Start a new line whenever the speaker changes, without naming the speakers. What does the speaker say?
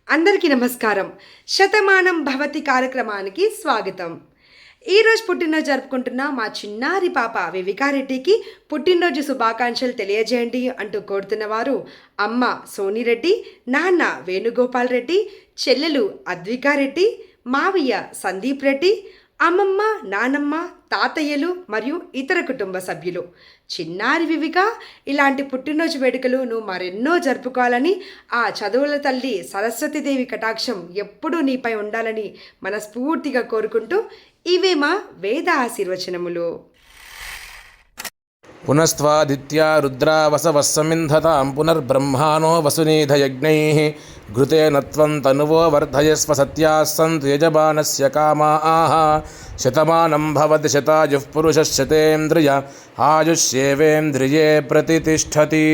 అందరికీ నమస్కారం. శతమానం భవతి కార్యక్రమానికి స్వాగతం. ఈరోజు పుట్టినరోజు జరుపుకుంటున్న మా చిన్నారి పాప వివికారెడ్డికి పుట్టినరోజు శుభాకాంక్షలు తెలియజేయండి అంటూ కోరుతున్న వారు అమ్మ సోనిరెడ్డి, నాన్న వేణుగోపాల్ రెడ్డి, చెల్లెలు అద్వికారెడ్డి, మావయ్య సందీప్ రెడ్డి, అమ్మమ్మ, నానమ్మ, తాతయ్యలు మరియు ఇతర కుటుంబ సభ్యులు. చిన్నారి వివిక, ఇలాంటి పుట్టినరోజు వేడుకలు నువ్వు మరెన్నో జరుపుకోవాలని, ఆ చదువుల తల్లి సరస్వతీదేవి కటాక్షం ఎప్పుడూ నీపై ఉండాలని మనస్ఫూర్తిగా కోరుకుంటూ ఇవే మా వేద ఆశీర్వచనములు.
పునస్త్వాదిత్యా రుద్రా వసవः సమింధతాం పునర్బ్రహ్మాణో వసునీధయజ్ఞైః ఘృతేన త్వం తనువో వర్ధయస్వ సత్యాः సంతు యజమానస్య కామాః. శతమానం భవతి శతాయుః పురుషः శతేంద్రియ ఆయుష్యేవేంద్రియే ప్రతితిష్ఠతి.